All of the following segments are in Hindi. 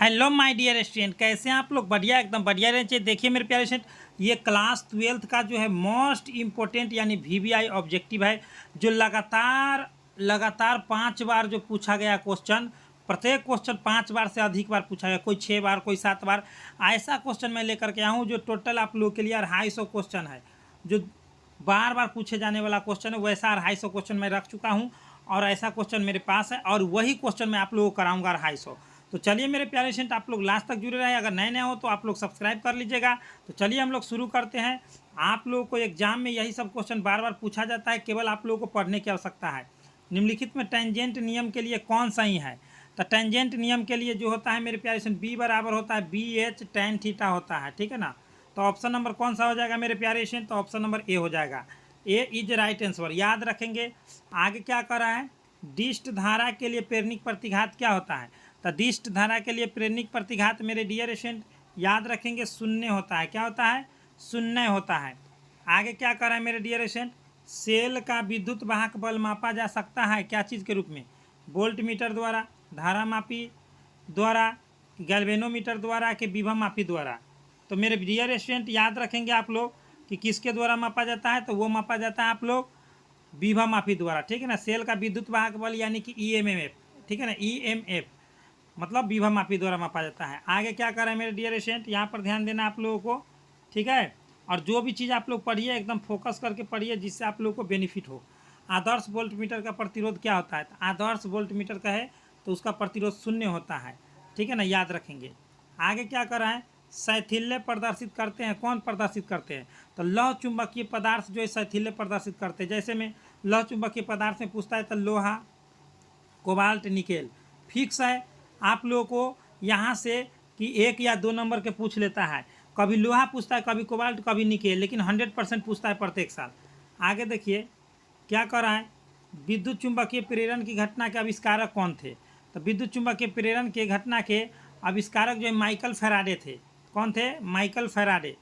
हेलो माय डियर स्टूडेंट, कैसे हैं आप लोग? बढ़िया, एकदम बढ़िया रहना चाहिए। देखिए मेरे प्यारे स्टूडेंट, ये क्लास 12th का जो है मोस्ट इम्पोर्टेंट यानी वीवीआई ऑब्जेक्टिव है, जो लगातार 5 बार जो पूछा गया क्वेश्चन, प्रत्येक क्वेश्चन 5 बार से अधिक बार पूछा गया, कोई 6 बार, कोई 7 बार। ऐसा क्वेश्चन मैं लेकर के आया हूँ जो टोटल आप लोगों के लिए 250 क्वेश्चन है, जो बार बार पूछे जाने वाला क्वेश्चन है। वैसा 250 क्वेश्चन मैं रख चुका हूँ और ऐसा क्वेश्चन मेरे पास है, और वही क्वेश्चन मैं आप लोगों को कराऊंगा 250। तो चलिए मेरे प्यारे स्टूडेंट, आप लोग लास्ट तक जुड़े रहे। अगर नए नए हो तो आप लोग सब्सक्राइब कर लीजिएगा। तो चलिए हम लोग शुरू करते हैं। आप लोगों को एग्जाम में यही सब क्वेश्चन बार बार पूछा जाता है, केवल आप लोगों को पढ़ने की आवश्यकता है। निम्नलिखित में टेंजेंट नियम के लिए कौन सही है? तो टेंजेंट नियम के लिए जो होता है मेरे प्यारे स्टूडेंट, बी बराबर होता है बी एच टेन थीटा होता है, ठीक है ना। तो ऑप्शन नंबर कौन सा हो जाएगा मेरे प्यारे स्टूडेंट? तो ऑप्शन नंबर ए हो जाएगा। ए इज राइट आंसर, याद रखेंगे। आगे क्या कर रहा है? डिस्ट धारा के लिए प्रेरणिक प्रतिघात क्या होता है? तो डिस्ट धारा के लिए प्रेरणिक प्रतिघात मेरे डियर स्टूडेंट याद रखेंगे, शून्य होता है। क्या होता है? शून्य होता है। आगे क्या कर रहा है मेरे डियर स्टूडेंट? सेल का विद्युत वाहक बल मापा जा सकता है क्या चीज़ के रूप में? वोल्ट मीटर द्वारा, धारा मापी द्वारा, गैल्वेनोमीटर द्वारा कि विभव मापी द्वारा। तो मेरे डियर स्टूडेंट याद रखेंगे आप लोग कि किसके द्वारा मापा जाता है? तो वो मापा जाता है आप लोग विभव मापी द्वारा, ठीक है ना। सेल का विद्युत वाहक बल यानी कि ईएमएफ, ठीक है ना, ईएमएफ मतलब विभव मापी द्वारा मापा जाता है। आगे क्या कर रहे हैं मेरे डियर स्टूडेंट, यहाँ पर ध्यान देना आप लोगों को, ठीक है। और जो भी चीज़ आप लोग पढ़िए एकदम फोकस करके पढ़िए, जिससे आप लोगों को बेनिफिट हो। आदर्श वोल्ट मीटर का प्रतिरोध क्या होता है? तो आदर्श वोल्ट मीटर का है तो उसका प्रतिरोध शून्य होता है, ठीक है ना, याद रखेंगे। आगे क्या कर रहा है? शैथिल्य प्रदर्शित करते हैं। कौन प्रदर्शित करते हैं? तो लौह चुंबकीय पदार्थ जो है शैथिल्य प्रदर्शित करते हैं। जैसे में लौह चुंबकीय पदार्थ में पूछता है तो लोहा, कोबाल्ट, निकेल फिक्स है। आप लोगों को यहाँ से कि 1 या 2 नंबर के पूछ लेता है, कभी लोहा पूछता है, कभी कोबाल्ट, कभी निकेल, लेकिन 100% पूछता है प्रत्येक साल। आगे देखिए क्या कर रहा है? विद्युत चुंबकीय प्रेरण की घटना के आविष्कारक कौन थे? तो विद्युत चुंबकीय प्रेरण के घटना के आविष्कारक जो है माइकल फैराडे थे। कौन थे? माइकल फैराडे,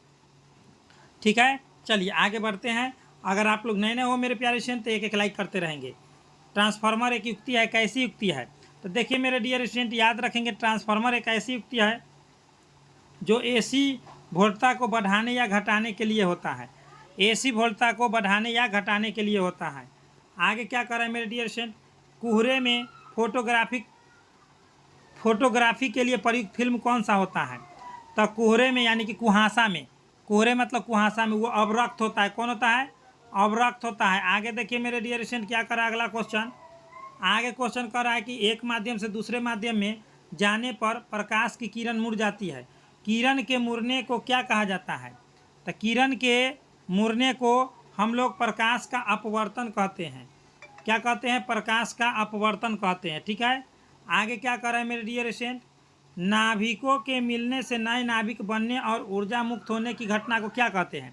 ठीक है। चलिए आगे बढ़ते हैं। अगर आप लोग नए नए हो मेरे प्यारे स्टूडेंट तो एक एक लाइक करते रहेंगे। ट्रांसफार्मर एक युक्ति है, कैसी युक्ति है? तो देखिए मेरे डियर स्टूडेंट याद रखेंगे, ट्रांसफार्मर एक ऐसी युक्ति है जो एसी वोल्टता को बढ़ाने या घटाने के लिए होता है। एसी वोल्टता को बढ़ाने या घटाने के लिए होता है। आगे क्या कर रहे हैं मेरे डियर स्टूडेंट? कुहरे में फोटोग्राफी के लिए प्रयुक्त फिल्म कौन सा होता है? तो कुहरे में यानी कि कुहासा में, कुहरे मतलब कुहासा में वो अवरक्त होता है। कौन होता है? अवरक्त होता है। आगे देखिए मेरे डियर स्टूडेंट क्या करा अगला क्वेश्चन। आगे क्वेश्चन कर रहा है कि एक माध्यम से दूसरे माध्यम में जाने पर प्रकाश की किरण मुड़ जाती है। किरण के मुड़ने को क्या कहा जाता है? तो किरण के मुड़ने को हम लोग प्रकाश का अपवर्तन कहते हैं। क्या कहते हैं? प्रकाश का अपवर्तन कहते हैं, ठीक है। आगे क्या कर रहे हैं मेरे डियर स्टूडेंट? नाभिकों के मिलने से नए नाभिक बनने और ऊर्जा मुक्त होने की घटना को क्या कहते हैं?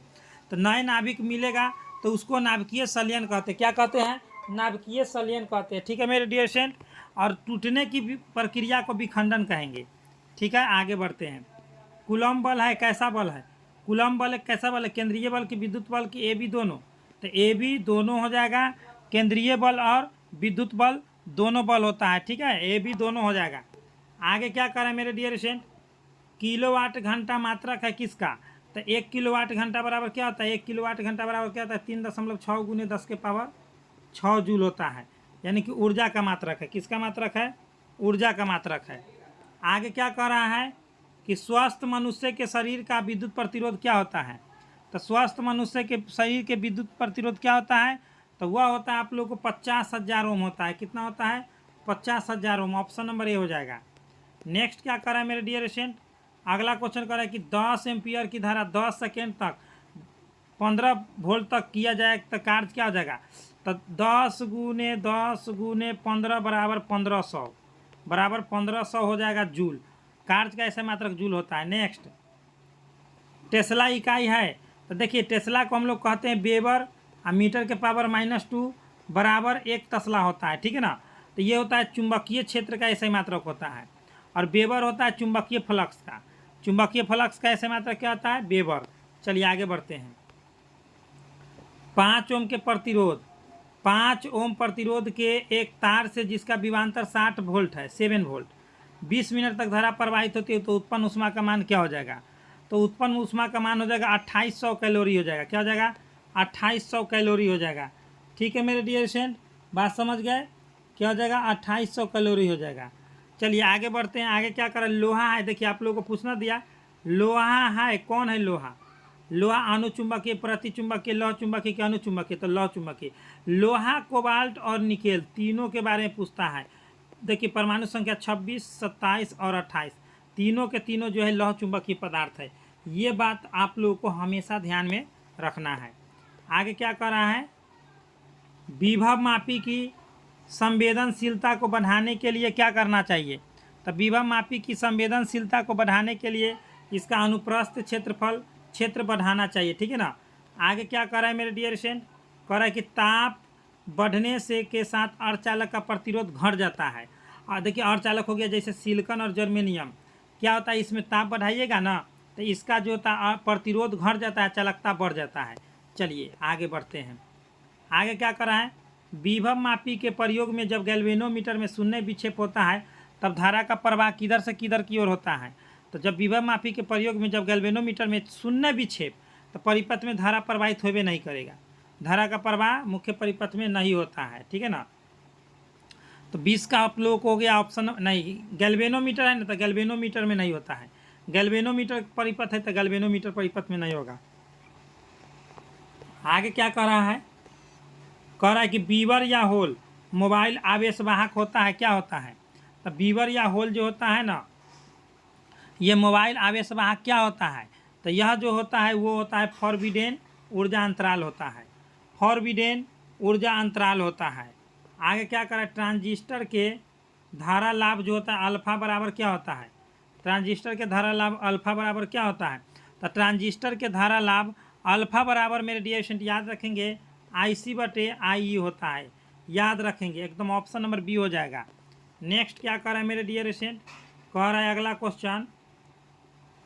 तो नए नाभिक मिलेगा तो उसको नाभिकीय संलयन कहते हैं। क्या कहते हैं? नाभिकीय संलयन कहते हैं, ठीक है मेरे डियर स्टूडेंट। और टूटने की प्रक्रिया को विखंडन कहेंगे, ठीक है। आगे बढ़ते हैं। कूलम्ब बल है कैसा बल है? कूलम्ब बल एक कैसा बल है? केंद्रीय बल की विद्युत बल की ए बी दोनों? तो ए बी दोनों हो जाएगा। केंद्रीय बल और विद्युत बल दोनों बल होता है, ठीक है, ए बी दोनों हो जाएगा। आगे क्या करें मेरे डियर स्टूडेंट? किलोवाट घंटा मात्रक है किसका? तो 1 किलोवाट घंटा बराबर क्या होता है? 1 किलोवाट घंटा बराबर क्या होता है? 3.6 गुने 10 के पावर 6 जूल होता है, यानी कि ऊर्जा का मात्रक है। किसका मात्रक है? ऊर्जा का मात्रक है। आगे क्या कह रहा है कि स्वस्थ मनुष्य के शरीर का विद्युत प्रतिरोध क्या होता है? तो स्वस्थ मनुष्य के शरीर के विद्युत प्रतिरोध क्या होता है? तो वह होता है आप लोगों को 50,000 ओम होता है। कितना होता है? 50,000 ओम। ऑप्शन नंबर ए हो जाएगा। नेक्स्ट क्या कर रहा है मेरे डियर स्टूडेंट? अगला क्वेश्चन कर रहा है कि 10 एम्पियर की धारा 10 सेकेंड तक 15 वोल्ट तक किया जाए तो कार्य क्या हो जाएगा? तो 10 गुने 10 गुने 15 बराबर 1500, बराबर 1500 हो जाएगा जूल। कार्य का ऐसा मात्रक जूल होता है। नेक्स्ट टेस्ला इकाई है। तो देखिए टेस्ला को हम लोग कहते हैं वेबर, और मीटर के पावर -2 बराबर 1 टेस्ला होता है, ठीक है ना। तो ये होता है चुंबकीय क्षेत्र का ऐसा मात्रक होता है। और वेबर होता है चुंबकीय फ्लक्स का। चुंबकीय फ्लक्स का ऐसा मात्रक क्या होता है? वेबर। चलिए आगे बढ़ते हैं। 5 ओम के प्रतिरोध, 5 ओम प्रतिरोध के एक तार से जिसका विभवांतर 60 वोल्ट है, 7 वोल्ट, 20 मिनट तक धारा प्रवाहित होती है तो उत्पन्न ऊष्मा का मान क्या हो जाएगा? तो उत्पन्न ऊष्मा का मान हो जाएगा 2800 कैलोरी हो जाएगा। क्या हो जाएगा? 2800 कैलोरी हो जाएगा। ठीक है मेरे डियर स्टूडेंट, बात समझ गए? क्या हो जाएगा? 2800 कैलोरी हो जाएगा। चलिए आगे बढ़ते हैं। आगे क्या करें? लोहा है। देखिए आप लोगों को पूछना दिया, लोहा है। कौन है लोहा? लोहा अनुचुंबकीय, प्रतिचुंबकीय, लौह चुंबकीय के अनुचुंबकीय, तो लौह चुंबकीय। लोहा, कोबाल्ट और निकेल तीनों के बारे में पूछता है। देखिए परमाणु संख्या 26, 27 और 28 तीनों के तीनों जो है लौह चुंबकीय पदार्थ है। ये बात आप लोगों को हमेशा ध्यान में रखना है। आगे क्या कर रहा है? विभव मापी की संवेदनशीलता को बढ़ाने के लिए क्या करना चाहिए? तो विभव मापी की संवेदनशीलता को बढ़ाने के लिए इसका अनुप्रस्थ क्षेत्र बढ़ाना चाहिए। ठीक है ना। आगे क्या कर रहा है मेरे डियर स्टूडेंट? कह रहा है कि ताप बढ़ने से के साथ अर्धचालक का प्रतिरोध घट जाता है। और देखिए अर्धचालक हो गया जैसे सिलिकॉन और जर्मेनियम, क्या होता है इसमें ताप बढ़ाइएगा ना तो इसका जो प्रतिरोध घट जाता है, चालकता बढ़ जाता है। चलिए आगे बढ़ते हैं। आगे क्या कर रहा है? विभव मापी के प्रयोग में जब गैल्वेनोमीटर में शून्य विक्षेप होता है तब धारा का प्रवाह किधर से किधर की ओर होता है? तो जब विभव मापी के प्रयोग में जब गैल्वेनोमीटर में शून्य विक्षेप तो परिपथ में धारा प्रवाहित होबे नहीं करेगा। धारा का प्रवाह मुख्य परिपथ में नहीं होता है। ठीक है ना। तो 20 का आप लोगों को हो गया ऑप्शन नहीं। गैल्वेनोमीटर है ना, तो गैल्वेनोमीटर में नहीं होता है। गैल्वेनोमीटर परिपथ है तो गैल्वेनोमीटर परिपथ में नहीं होगा। आगे क्या कह रहा है? कह रहा है कि बीवर या होल मोबाइल आवेशवाहक होता है। क्या होता है? तो बीवर या होल जो होता है ना, ये मोबाइल आवेशवाहक क्या होता है? तो यह जो होता है वो होता है फॉरबिडेन ऊर्जा अंतराल होता है। फॉरबिडेन ऊर्जा अंतराल होता है। आगे क्या करें? ट्रांजिस्टर के धारा लाभ जो होता है अल्फा बराबर क्या होता है? ट्रांजिस्टर के धारा लाभ अल्फा बराबर क्या होता है? तो ट्रांजिस्टर के धारा लाभ अल्फा बराबर मेरे डियर स्टूडेंट याद रखेंगे IC/IE होता है। याद रखेंगे एकदम। ऑप्शन नंबर बी हो जाएगा। नेक्स्ट क्या कर रहा है मेरे डियर स्टूडेंट? कह रहा है अगला क्वेश्चन,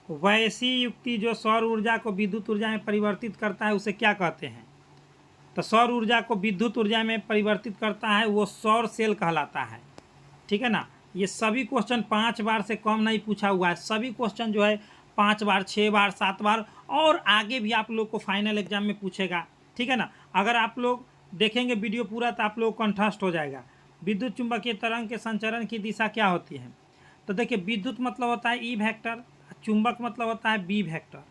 वैसी युक्ति जो सौर ऊर्जा को विद्युत ऊर्जा में परिवर्तित करता है उसे क्या कहते हैं? तो सौर ऊर्जा को विद्युत ऊर्जा में परिवर्तित करता है वो सौर सेल कहलाता है। ठीक है ना। ये सभी क्वेश्चन 5 बार से कम नहीं पूछा हुआ है। सभी क्वेश्चन जो है 5 बार, 6 बार, 7 बार और आगे भी आप लोग को फाइनल एग्जाम में पूछेगा। ठीक है ना। अगर आप लोग देखेंगे वीडियो पूरा तो आप लोग कंठस्थ हो जाएगा। विद्युत चुंबकीय तरंग के संचरण की दिशा क्या होती है? तो देखिए विद्युत मतलब होता है ई वेक्टर, चुंबक मतलब होता है बी वेक्टर।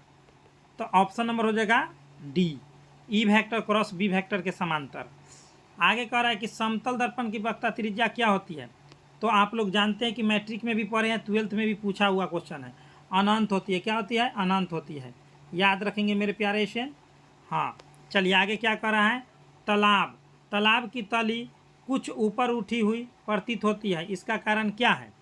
तो ऑप्शन नंबर हो जाएगा D, E vector cross B vector के समांतर। आगे कह रहा है कि समतल दर्पण की वक्रता त्रिज्या क्या होती है? तो आप लोग जानते हैं कि मैट्रिक में भी पढ़े हैं, 12th में भी पूछा हुआ क्वेश्चन है। अनंत होती है। क्या होती है? अनंत होती है। याद रखेंगे मेरे प्यारे स्टूडेंट। हाँ चलिए आगे क्या कर रहा है? तालाब, तालाब की तली कुछ ऊपर उठी हुई प्रतीत होती है, इसका कारण क्या है?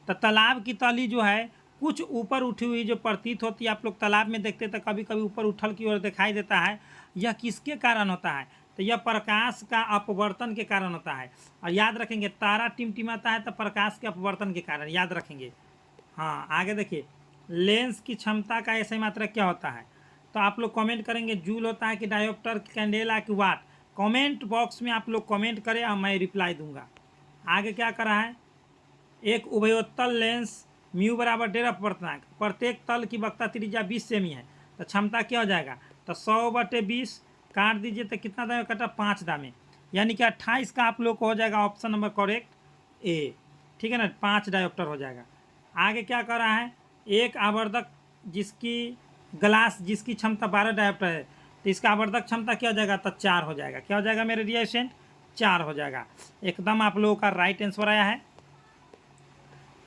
तो तालाब की तली जो है कुछ ऊपर उठी हुई जो प्रतीत होती है, आप लोग तालाब में देखते तो कभी कभी ऊपर उठल की ओर दिखाई देता है। यह किसके कारण होता है? तो यह प्रकाश का अपवर्तन के कारण होता है। और याद रखेंगे तारा टिमटिमाता है तो प्रकाश के अपवर्तन के कारण। याद रखेंगे। हाँ आगे देखिए, लेंस की क्षमता का ऐसा मात्रक क्या होता है? तो आप लोग कमेंट करेंगे जूल होता है कि डायोप्टर, कैंडेला कि वाट। कमेंट बॉक्स में आप लोग कमेंट करें और मैं रिप्लाई दूंगा। आगे क्या कर रहा है? एक उभयोत्तल लेंस म्यू बराबर 1.5 अपवर्तनांक, प्रत्येक तल की वक्रता त्रिज्या 20 सेमी है तो क्षमता क्या हो जाएगा? तो 100/20 काट दीजिए तो कितना दामे कटा? 5 दामे, यानी कि 28 का आप लोग को हो जाएगा ऑप्शन नंबर करेक्ट ए। ठीक है ना। 5 डायोप्टर हो जाएगा। आगे क्या कर रहा है? एक आवर्धक जिसकी ग्लास जिसकी क्षमता 12 डायोप्टर है तो इसका आवर्धक क्षमता क्या हो जाएगा? तो 4 हो जाएगा। क्या हो जाएगा मेरे डियर स्टूडेंट? 4 हो जाएगा। एकदम आप लोगों का राइट आंसर आया है।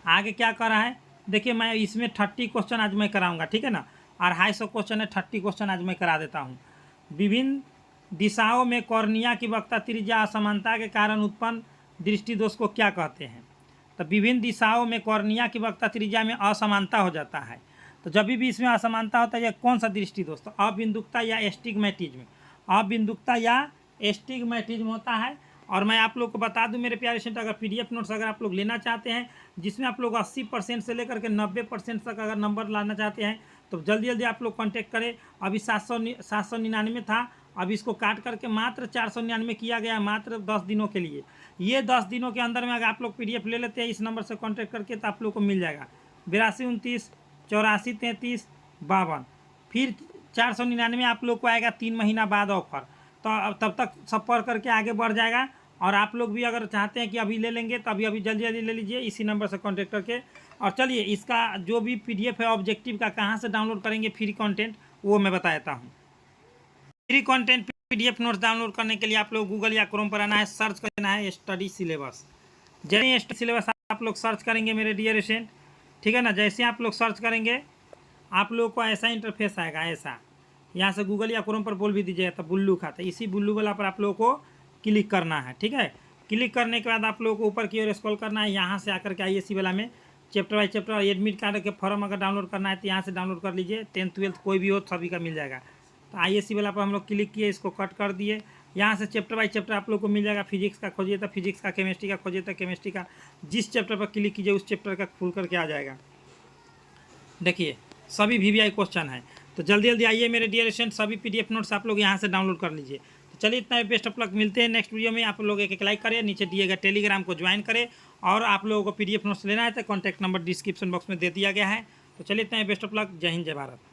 आगे क्या कर रहा है? देखिए मैं इसमें 30 क्वेश्चन आज मैं कराऊंगा। ठीक है ना। 250 क्वेश्चन है, 30 क्वेश्चन आज मैं करा देता हूँ। विभिन्न दिशाओं में कॉर्निया की वक्रता त्रिज्या असमानता के कारण उत्पन्न दृष्टि दोष को क्या कहते हैं? तो विभिन्न दिशाओं में कॉर्निया की वक्रता त्रिज्या में असमानता हो जाता है। तो जब भी इसमें असमानता होता है यह कौन सा दृष्टि दोष? तो अबिंदुकता या एस्टिग्मेटिज्म, अबिंदुकता या एस्टिग्मेटिज्म होता है। और मैं आप लोग को बता दूं मेरे प्यारे स्टूडेंट, अगर PDF नोट्स अगर आप लोग लेना चाहते हैं जिसमें आप लोग 80% से लेकर के 90% तक अगर नंबर लाना चाहते हैं तो जल्दी जल्दी आप लोग कांटेक्ट करें। अभी 799 था, अब इसको काट करके मात्र 499 किया गया, मात्र 10 दिनों के लिए। ये 10 दिनों के अंदर में अगर आप लोग PDF ले लेते हैं इस नंबर से कॉन्टैक्ट करके तो आप लोग को मिल जाएगा 8229 8433 52। फिर 499 आप लोग को आएगा 3 महीना बाद ऑफर। तो तब तक सब पढ़ करके आगे बढ़ जाएगा। और आप लोग भी अगर चाहते हैं कि अभी ले लेंगे तो अभी जल्दी जल्दी ले लीजिए इसी नंबर से कॉन्टैक्ट करके। और चलिए इसका जो भी PDF है ऑब्जेक्टिव का कहाँ से डाउनलोड करेंगे फ्री कंटेंट वो मैं बता देता हूँ। Free content PDF notes download करने के लिए आप लोग गूगल या क्रोम पर आना है, सर्च करना है स्टडी सिलेबस। जैसे स्टडी सिलेबस आप लोग सर्च करेंगे मेरे डियर स्टूडेंट, ठीक है ना, जैसे आप लोग सर्च करेंगे आप लोग को ऐसा इंटरफेस आएगा, ऐसा। यहाँ से गूगल या क्रोम पर बोल भी दीजिएगा तो बुल्लू खाता, इसी बुल्लू वाला पर आप लोगों को क्लिक करना है, ठीक है। क्लिक करने के बाद आप लोगों को ऊपर की ओर स्क्रॉल करना है, यहाँ से आकर के ISC वाला में chapter by chapter admit card के फॉर्म अगर डाउनलोड करना है तो यहाँ से डाउनलोड कर लीजिए। 10th 12th कोई भी हो सभी का मिल जाएगा। तो ISC वाला पर हम लोग क्लिक किए, इसको कट कर दिए। यहाँ से चैप्टर बाई चैप्टर आप लोग को मिल जाएगा। फिजिक्स का खोजिए तो फिजिक्स का, केमिस्ट्री का खोजिए तो केमिस्ट्री का, जिस चैप्टर पर क्लिक कीजिए उस चैप्टर का खुल करके आ जाएगा। देखिए सभी VVI क्वेश्चन है। तो जल्दी जल्दी आइए मेरे डियर स्टूडेंट, सभी PDF नोट्स आप लोग यहाँ से डाउनलोड कर लीजिए। तो चलिए इतना बेस्ट ऑफ लक, मिलते हैं नेक्स्ट वीडियो में। आप लोग एक लाइक करें, नीचे दिए गए टेलीग्राम को ज्वाइन करें, और आप लोगों को PDF नोट्स लेना है तो कॉन्टैक्ट नंबर डिस्क्रिप्शन बॉक्स में दे दिया गया है। तो चलिए इतना बेस्ट ऑफ लक, जय हिंद जय भारत।